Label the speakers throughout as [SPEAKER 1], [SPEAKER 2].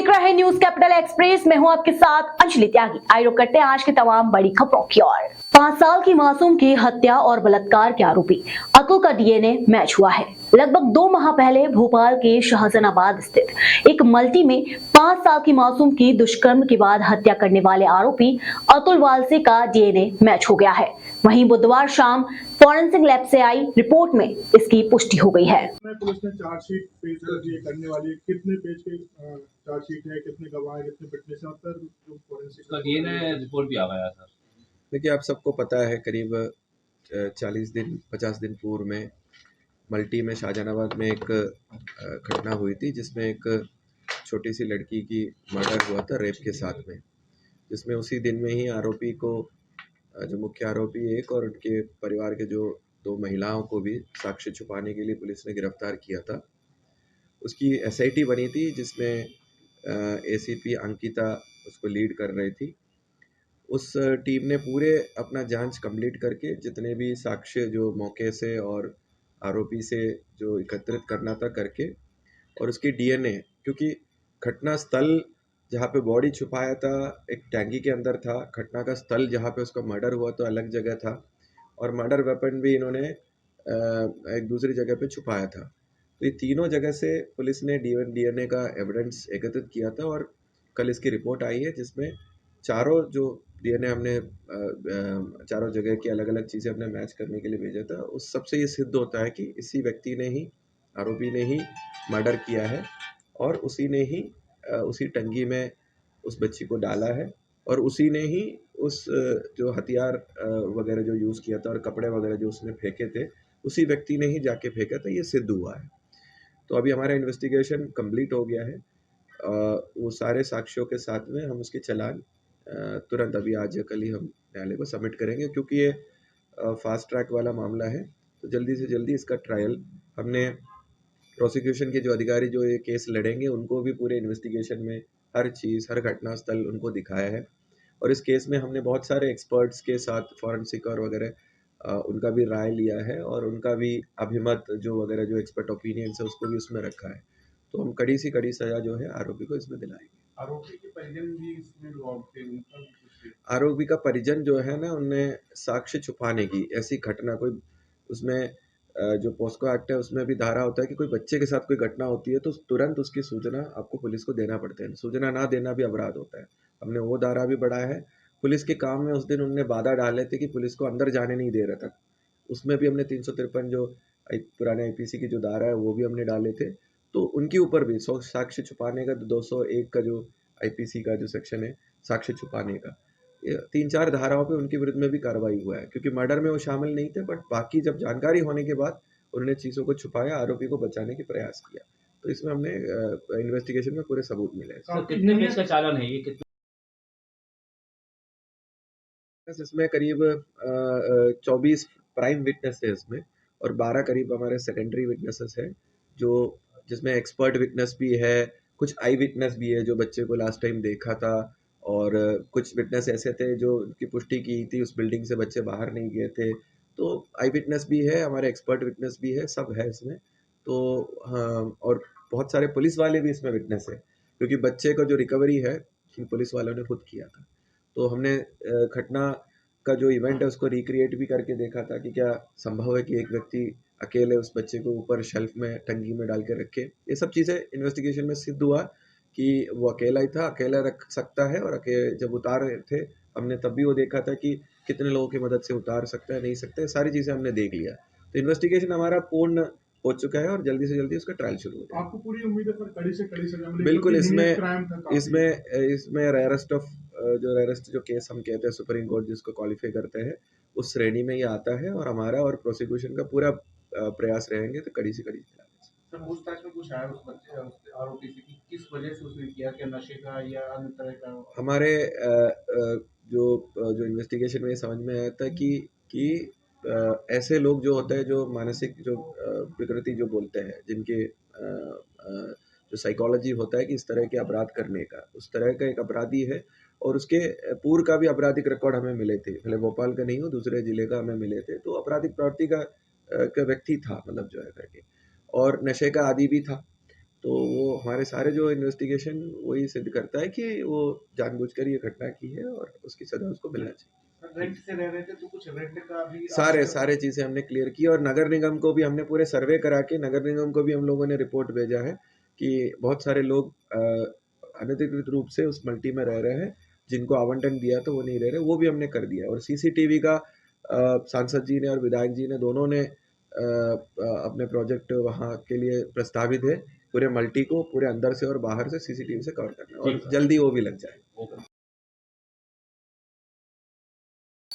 [SPEAKER 1] देख रहे हैं न्यूज कैपिटल एक्सप्रेस। मैं हूं आपके साथ अंजलि त्यागी। आइए रुक करते हैं आज की तमाम बड़ी खबरों की ओर। 5 साल की मासूम की हत्या और बलात्कार के आरोपी अतुल का डीएनए मैच हुआ है। लगभग 2 माह पहले भोपाल के शाहजहानाबाद स्थित एक मल्टी में 5 साल की मासूम की दुष्कर्म के बाद हत्या करने वाले आरोपी अतुल वालसे का डीएनए मैच हो गया है। वहीं बुधवार शाम फॉरेंसिक लैब से आई रिपोर्ट में इसकी पुष्टि हो गई है।
[SPEAKER 2] पुलिस ने चार्जशीट पेश कर दी है करने वाली, कितने पेज की चार्जशीट है, कितने गवाह है, कितने विटनेस है, और जो फॉरेंसिक
[SPEAKER 3] का डीएनए रिपोर्ट भी आ गया सर।
[SPEAKER 4] देखिए, आप सबको पता है करीब 40 दिन 50 दिन पूर्व में मल्टी में शाहजहानाबाद में एक घटना हुई थी जिसमें एक छोटी सी लड़की की मर्डर हुआ था रेप के साथ में, जिसमें उसी दिन में ही आरोपी को जो मुख्य आरोपी एक और उनके परिवार के जो 2 महिलाओं को भी साक्ष्य छुपाने के लिए पुलिस ने गिरफ्तार किया था। उसकी एसआईटी बनी थी जिसमें एसीपी अंकिता उसको लीड कर रही थी। उस टीम ने पूरे अपना जांच कंप्लीट करके जितने भी साक्ष्य जो मौके से और आरोपी से जो एकत्रित करना था करके, और उसकी डीएनए, क्योंकि घटना स्थल जहाँ पे बॉडी छुपाया था एक टैंकी के अंदर था, घटना का स्थल जहाँ पे उसका मर्डर हुआ तो अलग जगह था, और मर्डर वेपन भी इन्होंने एक दूसरी जगह पे छुपाया था। तो ये तीनों जगह से पुलिस ने डीएनए का एविडेंस एकत्रित किया था और कल इसकी रिपोर्ट आई है जिसमें चारों जो डीएनए हमने चारों जगह की अलग अलग चीज़ें हमने मैच करने के लिए भेजा था, उस सबसे ये सिद्ध होता है कि इसी व्यक्ति ने ही, आरोपी ने ही मर्डर किया है और उसी ने ही उसी टंकी में उस बच्ची को डाला है और उसी ने ही उस जो हथियार वगैरह जो यूज़ किया था और कपड़े वगैरह जो उसने फेंके थे उसी व्यक्ति ने ही जाके फेंका था। ये सिद्ध हुआ है। तो अभी हमारा इन्वेस्टिगेशन कंप्लीट हो गया है। वो सारे साक्ष्यों के साथ में हम उसके चालान तुरंत अभी आज या कल ही हम न्यायालय को सबमिट करेंगे, क्योंकि ये फास्ट ट्रैक वाला मामला है। तो जल्दी से जल्दी इसका ट्रायल हमने प्रोसिक्यूशन के जो अधिकारी जो ये केस लड़ेंगे उनको भी पूरे इन्वेस्टिगेशन में हर चीज़, हर घटनास्थल उनको दिखाया है। और इस केस में हमने बहुत सारे एक्सपर्ट्स के साथ फॉरेंसिक और वगैरह उनका भी राय लिया है और उनका भी अभिमत जो वगैरह जो एक्सपर्ट ओपिनियंस है उसको भी उसमें रखा है। तो हम कड़ी से कड़ी सज़ा जो है आरोपी को इसमें दिलाएंगे।
[SPEAKER 2] आरोपी के परिजन भी इसमें इन्वॉल्व थे, उनका भी कुछ?
[SPEAKER 4] आरोपी का परिजन जो है ना, उनने साक्ष्य छुपाने की ऐसी घटना कोई, उसमें जो पोस्को एक्ट है उसमें भी धारा होता है कि कोई बच्चे के साथ कोई घटना होती है तो तुरंत उसकी सूचना आपको पुलिस को देना पड़ता है। सूचना ना देना भी अपराध होता है। हमने वो धारा भी बढ़ाया है। पुलिस के काम में उस दिन उनने बाधा डाले थे कि पुलिस को अंदर जाने नहीं दे रहा था, उसमें भी हमने 353 जो पुराने आईपीसी की जो धारा है वो भी हमने डाले थे। तो उनके ऊपर भी साक्ष्य छुपाने का 201 का जो आईपीसी का जो सेक्शन है साक्ष्य छुपाने का, 3-4 धाराओं पे उनके विरुद्ध में भी कार्रवाई हुआ है, क्योंकि मर्डर में वो शामिल नहीं थे, बट बाकी जब जानकारी होने के बाद उन्होंने चीज़ों को छुपाया, आरोपी को बचाने की प्रयास किया। तो इसमें हमने इन्वेस्टिगेशन में पूरे सबूत मिले हैं।
[SPEAKER 3] तो कितने पेज का चालान है ये? कितने?
[SPEAKER 4] इसमें करीब 24 प्राइम विटनेस है इसमें और 12 करीब हमारे सेकेंडरी विटनेसेस है, जो जिसमें एक्सपर्ट विटनेस भी है, कुछ आई विटनेस भी है जो बच्चे को लास्ट टाइम देखा था, और कुछ विटनेस ऐसे थे जो उनकी पुष्टि की थी उस बिल्डिंग से बच्चे बाहर नहीं गए थे। तो आई विटनेस भी है, हमारे एक्सपर्ट विटनेस भी है, सब है इसमें। तो हाँ, और बहुत सारे पुलिस वाले भी इसमें विटनेस है, क्योंकि बच्चे को जो रिकवरी है पुलिस वालों ने खुद किया था। तो हमने घटना का जो इवेंट है उसको रिक्रिएट भी करके देखा था कि क्या संभव है कि एक व्यक्ति अकेले उस बच्चे को ऊपर शेल्फ में टंकी में डाल के रखे। ये सब चीज़ें इन्वेस्टिगेशन में सिद्ध हुआ कि वो अकेला ही था, अकेला रख सकता है, और जब उतार रहे थे हमने तब भी वो देखा था कि कितने लोगों की मदद से उतार सकता है, नहीं सकता है, सारी चीज़ें हमने देख लिया। तो इन्वेस्टिगेशन हमारा पूर्ण हो चुका है और जल्दी से जल्दी उसका ट्रायल शुरू हो जाएगा।
[SPEAKER 2] आपको पूरी उम्मीद है सर कड़ी से कड़ी सजा मिलेगी?
[SPEAKER 4] बिल्कुल।
[SPEAKER 2] क्योंकि
[SPEAKER 4] इसमें रेयरेस्ट जो केस हम कहते हैं सुप्रीम कोर्ट जिसको क्वालिफाई करते हैं उस श्रेणी में ये आता है, और हमारा और प्रोसिक्यूशन का पूरा प्रयास रहेंगे तो कड़ी से कड़ी
[SPEAKER 2] सर पूछताछ में कुछ आया उस बच्चे आरोपी से कि किस वजह से उसने किया, क्या नशे का या अन्य तरह का?
[SPEAKER 4] हमारे जो इन्वेस्टिगेशन में ये समझ में आया था कि ऐसे लोग जो होते हैं जो मानसिक जो विकृति जो बोलते हैं, जिनके जो साइकोलॉजी होता है कि इस तरह के अपराध करने का, उस तरह का एक अपराधी है, और उसके पूर्व का भी आपराधिक रिकॉर्ड हमें मिले थे, भले भोपाल का नहीं हो दूसरे जिले का हमें मिले थे। तो आपराधिक प्रवृत्ति का व्यक्ति था, मतलब जो है करके, और नशे का आदी भी था। तो वो हमारे सारे जो इन्वेस्टिगेशन वही सिद्ध करता है कि वो जानबूझकर ये घटना की है और उसकी सजा उसको मिलना चाहिए।
[SPEAKER 2] रेंट से रह रहे थे तो कुछ रेंट का भी
[SPEAKER 4] सारे चीज़ें हमने क्लियर की और नगर निगम को भी हमने पूरे सर्वे करा के नगर निगम को भी हम लोगों ने रिपोर्ट भेजा है कि बहुत सारे लोग अनधिकृत रूप से उस मल्टी में रह रहे हैं, जिनको आवंटन दिया तो वो नहीं रह रहे, वो भी हमने कर दिया। और सीसीटीवी का सांसद जी ने और विधायक जी ने दोनों ने अपने प्रोजेक्ट वहाँ के लिए प्रस्तावित है पूरे मल्टी को पूरे अंदर से और बाहर से सीसीटीवी से कवर करना और जल्दी वो भी लग जाए।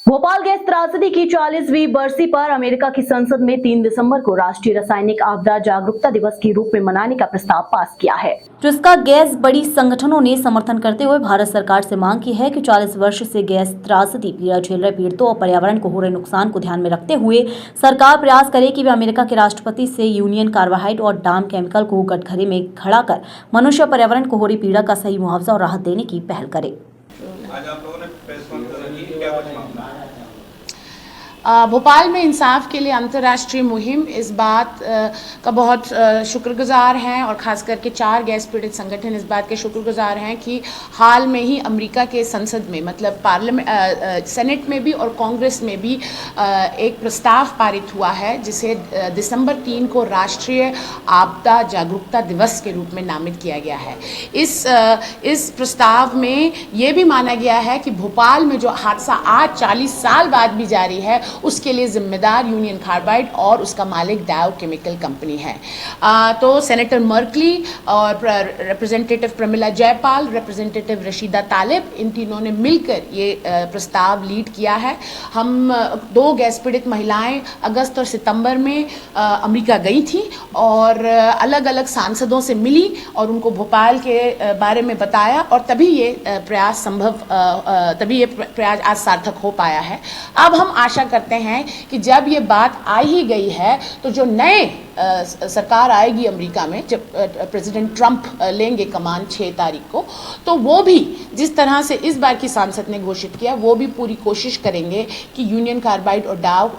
[SPEAKER 1] भोपाल गैस त्रासदी की 40वीं बरसी पर अमेरिका की संसद में 3 दिसंबर को राष्ट्रीय रासायनिक आपदा जागरूकता दिवस के रूप में मनाने का प्रस्ताव पास किया है, जिसका गैस बड़ी संगठनों ने समर्थन करते हुए भारत सरकार से मांग की है कि 40 वर्ष से गैस त्रासदी पीड़ा झेल रहे पीड़ितों और पर्यावरण को हो रहे नुकसान को ध्यान में रखते हुए सरकार प्रयास करे कि वे अमेरिका के राष्ट्रपति से यूनियन कार्बाइड और डाम केमिकल को कटघरे में खड़ा कर मनुष्य पर्यावरण को हो रही पीड़ा का सही मुआवजा और राहत देने की पहल करे।
[SPEAKER 5] आज आप लोगों ने प्रेस कॉन्फ्रेंस की, क्या कुछ मामला है?
[SPEAKER 6] भोपाल में इंसाफ के लिए अंतर्राष्ट्रीय मुहिम इस बात का बहुत शुक्रगुजार हैं और ख़ास करके 4 गैस पीड़ित संगठन इस बात के शुक्रगुजार हैं कि हाल में ही अमेरिका के संसद में मतलब पार्लियामेंट सेनेट में भी और कांग्रेस में भी एक प्रस्ताव पारित हुआ है जिसे दिसंबर 3 को राष्ट्रीय आपदा जागरूकता दिवस के रूप में नामित किया गया है। इस प्रस्ताव में ये भी माना गया है कि भोपाल में जो हादसा आज 40 साल बाद भी जारी है उसके लिए जिम्मेदार यूनियन कार्बाइड और उसका मालिक डाउ केमिकल कंपनी है। तो सेनेटर मर्कली और रिप्रेजेंटेटिव प्रमिला जयपाल, रिप्रेजेंटेटिव रशीदा तालिब, इन तीनों ने मिलकर ये प्रस्ताव लीड किया है। हम 2 गैस पीड़ित महिलाएं अगस्त और सितंबर में अमेरिका गई थी और अलग अलग सांसदों से मिली और उनको भोपाल के बारे में बताया और तभी ये प्रयास आज सार्थक हो पाया है। अब हम आशा करते हैं कि जब ये बात आ ही गई है तो जो नए सरकार आएगी अमेरिका में, जब प्रेसिडेंट ट्रंप लेंगे कमान 6 तारीख को, तो वो भी जिस तरह से इस बार की सांसद ने घोषित किया वो भी पूरी कोशिश करेंगे कि यूनियन कार्बाइड और डाव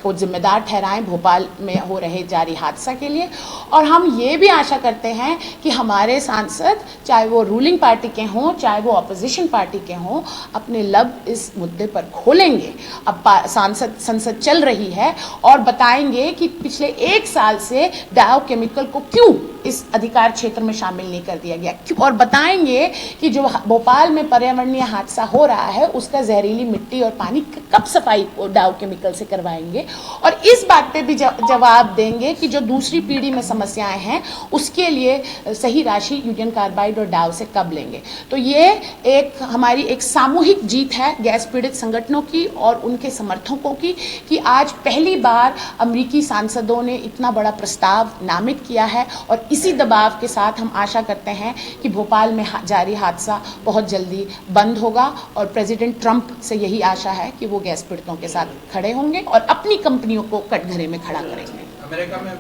[SPEAKER 6] को जिम्मेदार ठहराएं भोपाल में हो रहे जारी हादसा के लिए। और हम ये भी आशा करते हैं कि हमारे सांसद, चाहे वो रूलिंग पार्टी के हों चाहे वो अपोजिशन पार्टी के हों, अपने लब इस मुद्दे पर खोलेंगे। अब संसद चल रही है और बताएंगे कि पिछले 1 साल से डाउ केमिकल को क्यों इस अधिकार क्षेत्र में शामिल नहीं कर दिया गया, और बताएंगे कि जो भोपाल में पर्यावरणीय हादसा हो रहा है उसका जहरीली मिट्टी और पानी कब सफाई डाउ केमिकल से करवाएंगे और इस बात पे भी जवाब देंगे कि जो दूसरी पीढ़ी में समस्याएं हैं उसके लिए सही राशि यूनियन कार्बाइड और डाव से कब लेंगे। तो ये हमारी एक सामूहिक जीत है गैस पीड़ित संगठनों की और उनके समर्थकों की कि आज पहली बार अमेरिकी सांसदों ने इतना बड़ा प्रस्ताव नामित किया है और इसी दबाव के साथ हम आशा करते हैं कि भोपाल में जारी हादसा बहुत जल्दी बंद होगा और प्रेसिडेंट ट्रंप से यही आशा है कि वो गैस पीड़ितों के साथ खड़े होंगे और अपनी कंपनियों को कटघरे में खड़ा करेंगे।
[SPEAKER 5] अमेरिका में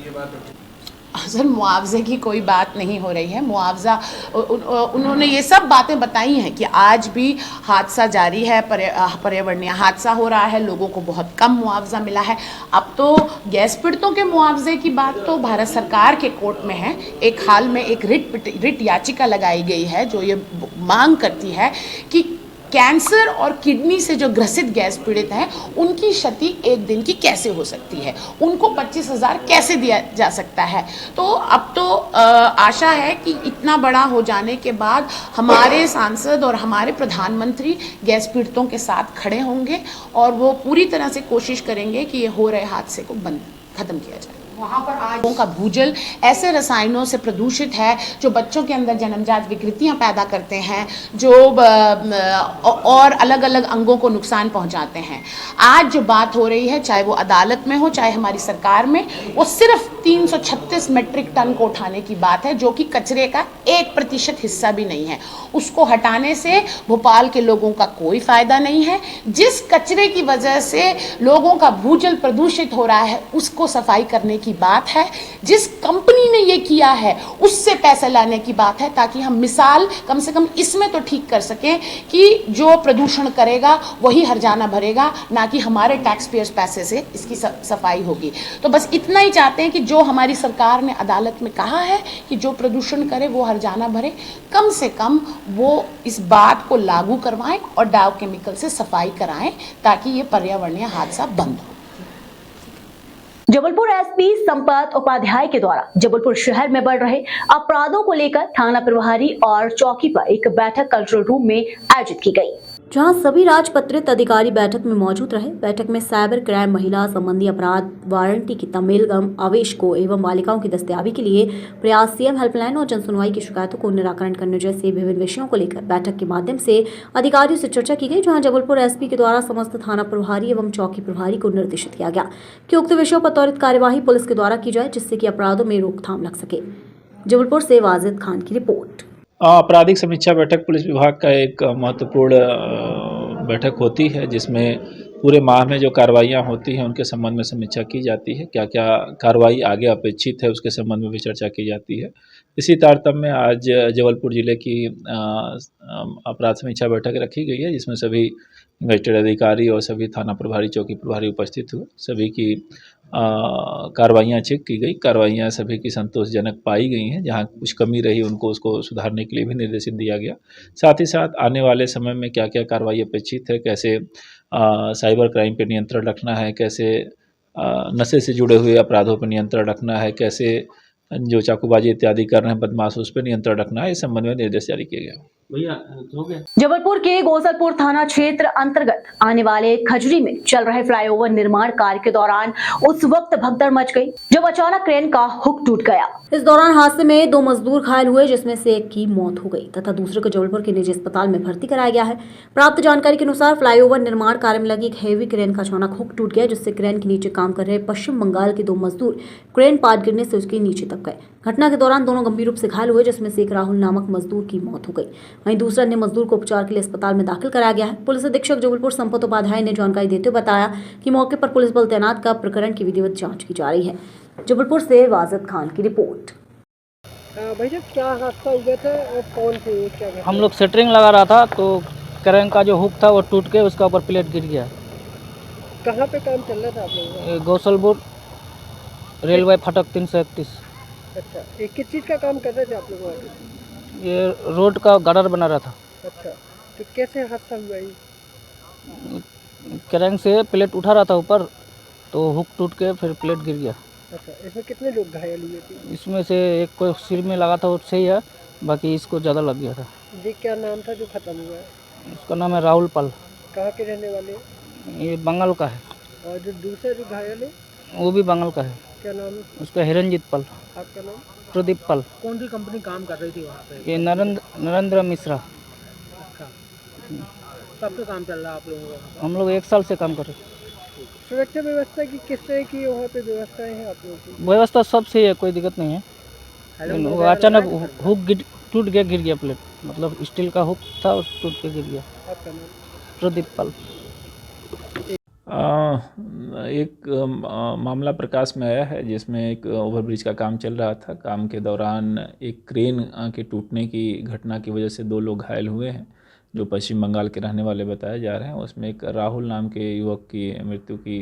[SPEAKER 5] ये बात
[SPEAKER 6] सर, मुआवजे की कोई बात नहीं हो रही है। मुआवजा उन्होंने ये सब बातें बताई हैं कि आज भी हादसा जारी है, पर्यावरणीय हादसा हो रहा है, लोगों को बहुत कम मुआवजा मिला है। अब तो गैस पीड़ितों के मुआवजे की बात तो भारत सरकार के कोर्ट में है। एक हाल में एक रिट याचिका लगाई गई है जो ये मांग करती है कि कैंसर और किडनी से जो ग्रसित गैस पीड़ित हैं उनकी क्षति 1 दिन की कैसे हो सकती है, उनको 25,000 कैसे दिया जा सकता है। तो अब तो आशा है कि इतना बड़ा हो जाने के बाद हमारे सांसद और हमारे प्रधानमंत्री गैस पीड़ितों के साथ खड़े होंगे और वो पूरी तरह से कोशिश करेंगे कि ये हो रहे हादसे को खत्म किया जाए। वहाँ पर आज लोगों का भूजल ऐसे रसायनों से प्रदूषित है जो बच्चों के अंदर जन्मजात विकृतियाँ पैदा करते हैं, जो और अलग अलग अंगों को नुकसान पहुँचाते हैं। आज जो बात हो रही है, चाहे वो अदालत में हो चाहे हमारी सरकार में, वो सिर्फ 336 मेट्रिक टन को उठाने की बात है जो कि कचरे का 1% हिस्सा भी नहीं है। उसको हटाने से भोपाल के लोगों का कोई फायदा नहीं है। जिस कचरे की वजह से लोगों का भूजल प्रदूषित हो रहा है उसको सफाई करने की बात है, जिस कंपनी ने ये किया है उससे पैसे लाने की बात है, ताकि हम मिसाल कम से कम इसमें तो ठीक कर सकें कि जो प्रदूषण करेगा वही हर्जाना भरेगा, ना कि हमारे टैक्स पेयर्स पैसे से इसकी सफाई होगी। तो बस इतना ही चाहते हैं कि जो हमारी सरकार ने अदालत में कहा है कि जो प्रदूषण करे वो हर्जाना भरे, कम से कम वो इस बात को लागू करवाएं और डाव केमिकल से सफाई कराएं, ताकि ये पर्यावरणीय हादसा बंद हो।
[SPEAKER 1] जबलपुर एसपी संपत उपाध्याय के द्वारा जबलपुर शहर में बढ़ रहे अपराधों को लेकर थाना प्रभारी और चौकी पर एक बैठक कल्चरल रूम में आयोजित की गई, जहां सभी राजपत्रित अधिकारी बैठक में मौजूद रहे। बैठक में साइबर क्राइम, महिला संबंधी अपराध, वारंटी की तमिलगम, आवेश को एवं बालिकाओं की दस्तयाबी के लिए प्रयास, सीएम हेल्पलाइन और जनसुनवाई की शिकायतों को निराकरण करने जैसे विभिन्न विषयों को लेकर बैठक के माध्यम से अधिकारियों से चर्चा की गई, जहां जबलपुर एसपी के द्वारा समस्त थाना प्रभारी एवं चौकी प्रभारी को निर्देशित किया गया कि उक्त विषयों पर त्वरित कार्यवाही पुलिस के द्वारा की जाए, जिससे कि अपराधों में रोकथाम लग सके। जबलपुर से वाजिद खान की रिपोर्ट।
[SPEAKER 7] आपराधिक समीक्षा बैठक पुलिस विभाग का एक महत्वपूर्ण बैठक होती है, जिसमें पूरे माह में जो कार्रवाइयाँ होती हैं उनके संबंध में समीक्षा की जाती है। क्या क्या कार्रवाई आगे अपेक्षित है उसके संबंध में भी चर्चा की जाती है। इसी तारतम्य में आज जबलपुर जिले की अपराध समीक्षा बैठक रखी गई है, जिसमें सभी गैजेटेड अधिकारी और सभी थाना प्रभारी, चौकी प्रभारी उपस्थित हुए। सभी की कार्रवाइयाँ चेक की गई। कार्रवाइयाँ सभी की संतोषजनक पाई गई हैं। जहाँ कुछ कमी रही उनको उसको सुधारने के लिए भी निर्देशित दिया गया। साथ ही साथ आने वाले समय में क्या क्या कार्रवाई अपेक्षित है, कैसे साइबर क्राइम पर नियंत्रण रखना है, कैसे नशे से जुड़े हुए अपराधों पर नियंत्रण रखना है, कैसे जो चाकूबाजी इत्यादि कर रहे हैं बदमाश, उस पर नियंत्रण रखना है, इस संबंध में निर्देश जारी किए गए।
[SPEAKER 3] भैया हो गया।
[SPEAKER 1] जबलपुर के गोसलपुर थाना क्षेत्र अंतर्गत आने वाले खजरी में चल रहे फ्लाईओवर निर्माण कार्य के दौरान उस वक्त भगदड़ मच गई जब अचानक क्रेन का हुक टूट गया। इस दौरान हादसे में 2 मजदूर घायल हुए, जिसमें से एक की मौत हो गई तथा दूसरे को जबलपुर के निजी अस्पताल में भर्ती कराया गया है। प्राप्त जानकारी के अनुसार फ्लाईओवर निर्माण कार्य में लगी एक हेवी क्रेन का अचानक हुक टूट गया, जिससे क्रेन के नीचे काम कर रहे पश्चिम बंगाल के 2 मजदूर क्रेन पाट गिरने से उसके नीचे दब गए। घटना के दौरान दोनों गंभीर रूप से घायल हुए, जिसमें से एक राहुल नामक मजदूर की मौत हो गई। वहीं दूसरा अन्य मजदूर को उपचार के लिए अस्पताल में दाखिल कराया गया है। पुलिस अधीक्षक जबलपुर संपत उपाध्याय ने जानकारी देते हुए बताया कि मौके पर पुलिस बल तैनात कर प्रकरण की विधिवत जांच की जा रही है। जबलपुर से वाजिद खान की रिपोर्ट।
[SPEAKER 8] भैया क्या हादसा हुआ था और कौन थे, क्या
[SPEAKER 9] हम लोग सेटरिंग लगा रहा था तो क्रेन का जो हुक था वो टूट के उसका ऊपर प्लेट गिर गया।
[SPEAKER 8] कहाँ पे काम चल रहा था आप लोगों का?
[SPEAKER 9] गौसलपुर रेलवे फाटक 331।
[SPEAKER 8] अच्छा, ये किस चीज़ का काम कर रहे थे आप लोग वहाँ?
[SPEAKER 9] ये रोड का गार्डर बना रहा था।
[SPEAKER 8] अच्छा, तो कैसे हादसा हुआ ये?
[SPEAKER 9] क्रेन से प्लेट उठा रहा था ऊपर, तो हुक टूट के फिर प्लेट गिर गया।
[SPEAKER 8] अच्छा, इसमें कितने लोग घायल हुए थे?
[SPEAKER 9] इसमें से एक को सिर में लगा था, उससे ही है, बाकी इसको ज़्यादा लग गया था।
[SPEAKER 8] ये क्या नाम था जो खत्म हुआ है?
[SPEAKER 9] उसका नाम है राहुल पाल।
[SPEAKER 8] कहाँ के रहने वाले हैं?
[SPEAKER 9] ये बंगाल का है।
[SPEAKER 8] और जो दूसरा जो घायल है
[SPEAKER 9] वो भी बंगाल का है।
[SPEAKER 8] क्या नाम है
[SPEAKER 9] उसका हिरनजीत पाल।
[SPEAKER 8] आपका नाम?
[SPEAKER 9] प्रदीप पाल।
[SPEAKER 8] कौन सी कंपनी काम कर रही थी वहाँ पे?
[SPEAKER 9] ये नरेंद्र मिश्रा।
[SPEAKER 8] अच्छा, कब से काम चल रहा है आप लोगों का?
[SPEAKER 9] हम लोग 1 साल से काम कर रहे हैं।
[SPEAKER 8] सुरक्षा व्यवस्था की किस तरह की वहाँ पे व्यवस्थाएं हैं आप लोगों की?
[SPEAKER 9] व्यवस्था सब सही है, कोई दिक्कत नहीं है। लेकिन वो अचानक हुक टूट गया, गिर गया प्लेट, मतलब स्टील का हुक था, टूट के गिर गया।
[SPEAKER 8] आपका नाम?
[SPEAKER 9] प्रदीप पाल।
[SPEAKER 7] एक मामला प्रकाश में आया है, जिसमें एक ओवरब्रिज का काम चल रहा था। काम के दौरान एक क्रेन के टूटने की घटना की वजह से 2 लोग घायल हुए हैं, जो पश्चिम बंगाल के रहने वाले बताए जा रहे हैं। उसमें एक राहुल नाम के युवक की मृत्यु की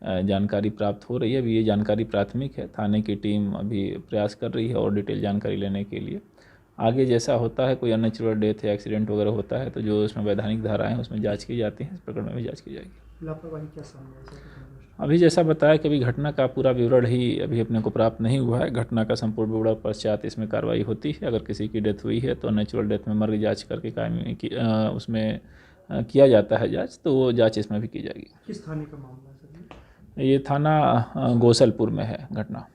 [SPEAKER 7] जानकारी प्राप्त हो रही है। अभी ये जानकारी प्राथमिक है। थाने की टीम अभी प्रयास कर रही है और डिटेल जानकारी लेने के लिए। आगे जैसा होता है, कोई अननेचुरल डेथ या एक्सीडेंट वगैरह होता है, तो जो उसमें वैधानिक धाराएं हैं उसमें जांच की जाती है। इस प्रकरण में भी जांच की जाएगी।
[SPEAKER 8] लापरवाही क्या सामने आई?
[SPEAKER 7] अभी जैसा बताया कि अभी घटना का पूरा विवरण ही अभी अपने को प्राप्त नहीं हुआ है। घटना का संपूर्ण विवरण पश्चात इसमें कार्रवाई होती है। अगर किसी की डेथ हुई है तो नेचुरल डेथ में मर्ग जांच करके कायमी उसमें किया जाता है जांच, तो वो जांच इसमें भी की जाएगी।
[SPEAKER 8] किस थाने का मामला है सर?
[SPEAKER 7] ये थाना गोसलपुर में है घटना।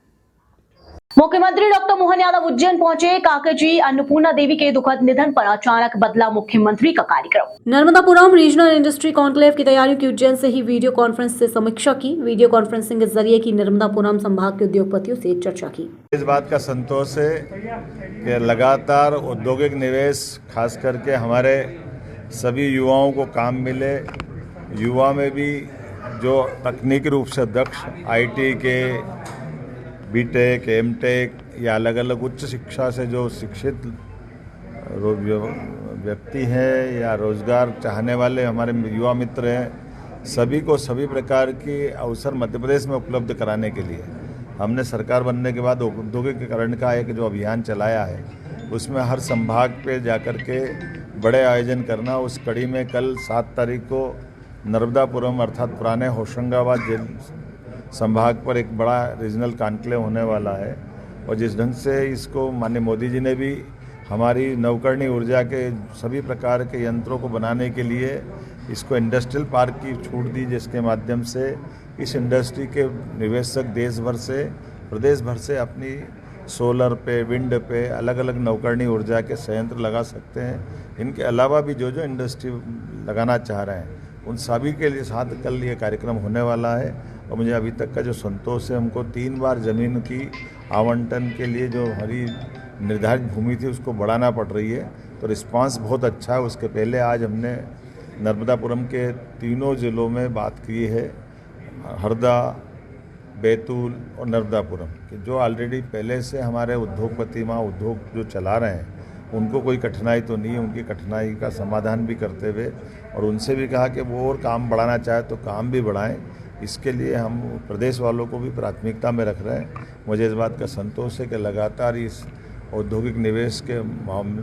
[SPEAKER 1] मुख्यमंत्री डॉक्टर मोहन यादव उज्जैन पहुंचे। काकेजी अन्नपूर्णा देवी के दुखद निधन पर अचानक बदला मुख्यमंत्री का कार्यक्रम। नर्मदापुरम रीजनल इंडस्ट्री कॉन्क्लेव की तैयारियों की उज्जैन से ही वीडियो कॉन्फ्रेंस से समीक्षा की। वीडियो कॉन्फ्रेंसिंग के जरिए की नर्मदापुरम संभाग के उद्योगपतियों से चर्चा की।
[SPEAKER 10] इस बात का संतोष है कि लगातार औद्योगिक निवेश, खास करके हमारे सभी युवाओं को काम मिले। युवा में भी जो तकनीकी रूप से दक्ष IT के बीटेक, एमटेक या अलग अलग उच्च शिक्षा से जो शिक्षित व्यक्ति हैं या रोजगार चाहने वाले हमारे युवा मित्र हैं, सभी को सभी प्रकार के अवसर मध्य प्रदेश में उपलब्ध कराने के लिए हमने सरकार बनने के बाद औद्योगिकीकरण का एक जो अभियान चलाया है, उसमें हर संभाग पे जाकर के बड़े आयोजन करना। उस कड़ी में कल 7 तारीख को नर्मदापुरम अर्थात पुराने होशंगाबाद संभाग पर एक बड़ा रीजनल कॉन्क्लेव होने वाला है। और जिस ढंग से इसको माननीय मोदी जी ने भी हमारी नवकरणीय ऊर्जा के सभी प्रकार के यंत्रों को बनाने के लिए इसको इंडस्ट्रियल पार्क की छूट दी, जिसके माध्यम से इस इंडस्ट्री के निवेशक देश भर से प्रदेश भर से अपनी सोलर पे, विंड पे अलग अलग नवकरणीय ऊर्जा के संयंत्र लगा सकते हैं। इनके अलावा भी जो जो इंडस्ट्री लगाना चाह रहे हैं उन सभी के लिए साथ कल ये कार्यक्रम होने वाला है। और मुझे अभी तक का जो संतोष है, हमको 3 बार ज़मीन की आवंटन के लिए जो हमारी निर्धारित भूमि थी उसको बढ़ाना पड़ रही है, तो रिस्पांस बहुत अच्छा है। उसके पहले आज हमने नर्मदापुरम के तीनों ज़िलों में बात की है, हरदा, बैतूल और नर्मदापुरम के, जो ऑलरेडी पहले से हमारे उद्योगपति वहाँ उद्योग जो चला रहे हैं उनको कोई कठिनाई तो नहीं है। उनकी कठिनाई का समाधान भी करते हुए और उनसे भी कहा कि वो और काम बढ़ाना चाहे तो काम भी बढ़ाएं। इसके लिए हम प्रदेश वालों को भी प्राथमिकता में रख रहे हैं। मुझे इस बात का संतोष है कि लगातार इस औद्योगिक निवेश के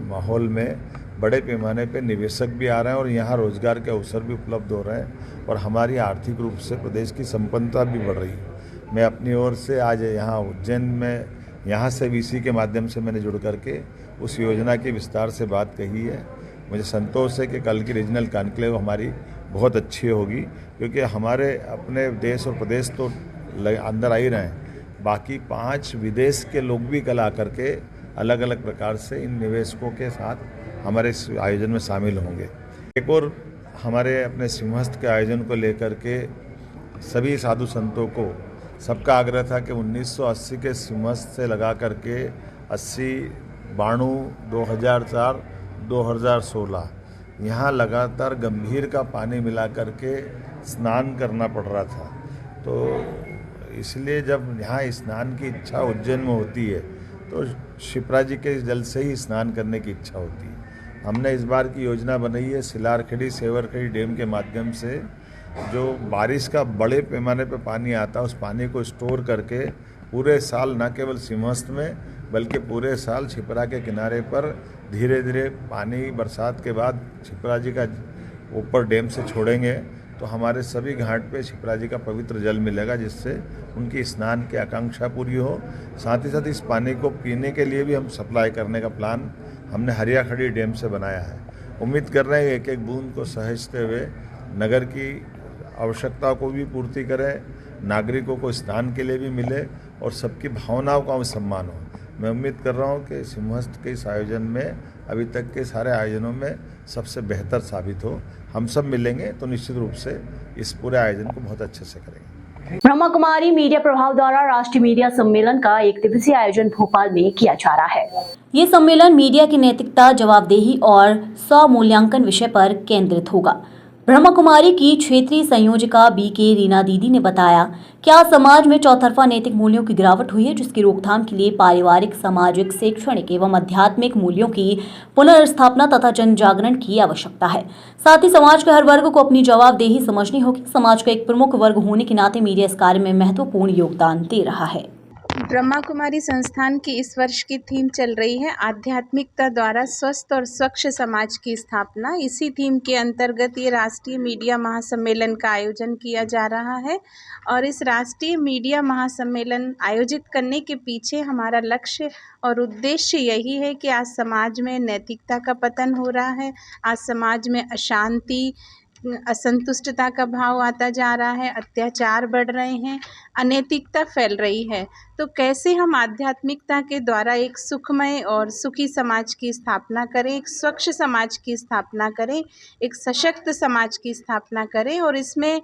[SPEAKER 10] माहौल में बड़े पैमाने पे निवेशक भी आ रहे हैं और यहाँ रोजगार के अवसर भी उपलब्ध हो रहे हैं और हमारी आर्थिक रूप से प्रदेश की संपन्नता भी बढ़ रही है। मैं अपनी ओर से आज यहाँ उज्जैन में यहाँ से वीसी के माध्यम से मैंने जुड़ करके उस योजना की विस्तार से बात कही है। मुझे संतोष है कि कल की रीजनल कॉन्क्लेव हमारी बहुत अच्छी होगी, क्योंकि हमारे अपने देश और प्रदेश तो अंदर आ ही रहे हैं, बाकी 5 विदेश के लोग भी कल आकर के अलग अलग प्रकार से इन निवेशकों के साथ हमारे इस आयोजन में शामिल होंगे। एक और हमारे अपने सिंहस्थ के आयोजन को लेकर के सभी साधु संतों को सबका आग्रह था कि 1980 के सिंहस्थ से लगा करके 80, 92, 2004, 2016 यहाँ लगातार गंभीर का पानी मिला करके स्नान करना पड़ रहा था। तो इसलिए जब यहाँ स्नान की इच्छा उज्जैन में होती है तो शिप्रा जी के जल से ही स्नान करने की इच्छा होती है। हमने इस बार की योजना बनाई है सिलारखेड़ी सेवरखेड़ी डैम के माध्यम से जो बारिश का बड़े पैमाने पे पानी आता है उस पानी को स्टोर करके पूरे साल न केवल सिंहस्थ में बल्कि पूरे साल छिपरा के किनारे पर धीरे धीरे पानी बरसात के बाद छिपरा जी का ऊपर डैम से छोड़ेंगे तो हमारे सभी घाट पे छिपरा जी का पवित्र जल मिलेगा, जिससे उनकी स्नान की आकांक्षा पूरी हो। साथ ही साथ इस पानी को पीने के लिए भी हम सप्लाई करने का प्लान हमने हरियाखड़ी डैम से बनाया है। उम्मीद कर रहे हैं एक एक बूंद को सहेजते हुए नगर की आवश्यकता को भी पूर्ति करें, नागरिकों को स्नान के लिए भी मिले और सबकी भावनाओं का सम्मान हो। मैं उम्मीद कर रहा हूँ कि सिंहस्थ के इस आयोजन में अभी तक के सारे आयोजनों में सबसे बेहतर साबित हो। हम सब मिलेंगे तो निश्चित रूप से इस पूरे आयोजन को बहुत अच्छे से करेंगे।
[SPEAKER 1] ब्रह्मा कुमारी मीडिया प्रभाग द्वारा राष्ट्रीय मीडिया सम्मेलन का 1 दिवसीय आयोजन भोपाल में किया जा रहा है। ये सम्मेलन मीडिया की नैतिकता, जवाबदेही और स्वमूल्यांकन विषय पर केंद्रित होगा। ब्रह्मा कुमारी की क्षेत्रीय संयोजिका BK रीना दीदी ने बताया कि आज समाज में चौतरफा नैतिक मूल्यों की गिरावट हुई है, जिसकी रोकथाम के लिए पारिवारिक, सामाजिक, शैक्षणिक एवं आध्यात्मिक मूल्यों की पुनर्स्थापना तथा जन जागरण की आवश्यकता है। साथ ही समाज के हर वर्ग को अपनी जवाबदेही समझनी होगी। समाज का एक प्रमुख वर्ग होने के नाते मीडिया इस कार्य में महत्वपूर्ण योगदान दे रहा है।
[SPEAKER 11] ब्रह्मा कुमारी संस्थान की इस वर्ष की थीम चल रही है आध्यात्मिकता द्वारा स्वस्थ और स्वच्छ समाज की स्थापना। इसी थीम के अंतर्गत ये राष्ट्रीय मीडिया महासम्मेलन का आयोजन किया जा रहा है और इस राष्ट्रीय मीडिया महासम्मेलन आयोजित करने के पीछे हमारा लक्ष्य और उद्देश्य यही है कि आज समाज में नैतिकता का पतन हो रहा है, आज समाज में अशांति, असंतुष्टता का भाव आता जा रहा है, अत्याचार बढ़ रहे हैं, अनैतिकता फैल रही है। तो कैसे हम आध्यात्मिकता के द्वारा एक सुखमय और सुखी समाज की स्थापना करें, एक स्वच्छ समाज की स्थापना करें, एक सशक्त समाज की स्थापना करें। और इसमें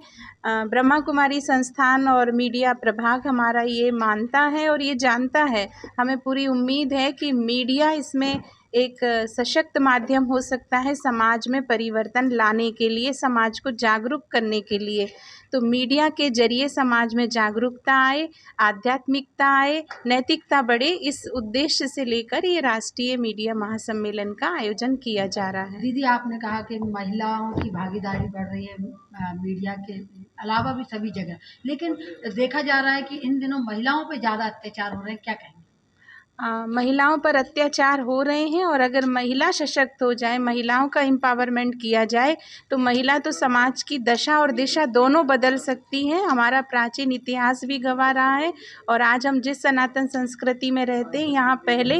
[SPEAKER 11] ब्रह्मा कुमारी संस्थान और मीडिया प्रभाग हमारा ये मानता है और ये जानता है, हमें पूरी उम्मीद है कि मीडिया इसमें एक सशक्त माध्यम हो सकता है समाज में परिवर्तन लाने के लिए, समाज को जागरूक करने के लिए। तो मीडिया के जरिए समाज में जागरूकता आए, आध्यात्मिकता आए, नैतिकता बढ़े, इस उद्देश्य से लेकर ये राष्ट्रीय मीडिया महासम्मेलन का आयोजन किया जा रहा है।
[SPEAKER 12] दीदी, आपने कहा कि महिलाओं की भागीदारी बढ़ रही है मीडिया के अलावा भी सभी जगह, लेकिन देखा जा रहा है कि इन दिनों महिलाओं पे ज़्यादा अत्याचार हो रहे हैं, क्या कहेंगे?
[SPEAKER 11] महिलाओं पर अत्याचार हो रहे हैं और अगर महिला सशक्त हो जाए, महिलाओं का एम्पावरमेंट किया जाए तो महिला तो समाज की दशा और दिशा दोनों बदल सकती है। हमारा प्राचीन इतिहास भी गवाह रहा है और आज हम जिस सनातन संस्कृति में रहते हैं यहाँ पहले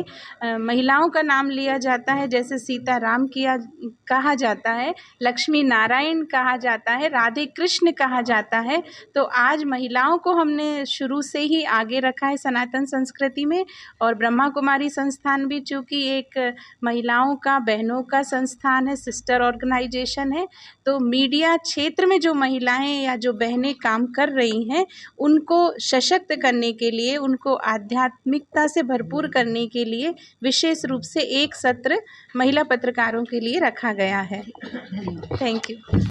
[SPEAKER 11] महिलाओं का नाम लिया जाता है, जैसे सीताराम कहा जाता है, लक्ष्मी नारायण कहा जाता है, राधे कृष्ण कहा जाता है। तो आज महिलाओं को हमने शुरू से ही आगे रखा है सनातन संस्कृति में। और ब्रह्मा कुमारी संस्थान भी चूँकि एक महिलाओं का, बहनों का संस्थान है, सिस्टर ऑर्गेनाइजेशन है, तो मीडिया क्षेत्र में जो महिलाएं या जो बहनें काम कर रही हैं उनको सशक्त करने के लिए, उनको आध्यात्मिकता से भरपूर करने के लिए विशेष रूप से एक सत्र महिला पत्रकारों के लिए रखा गया है। Thank you.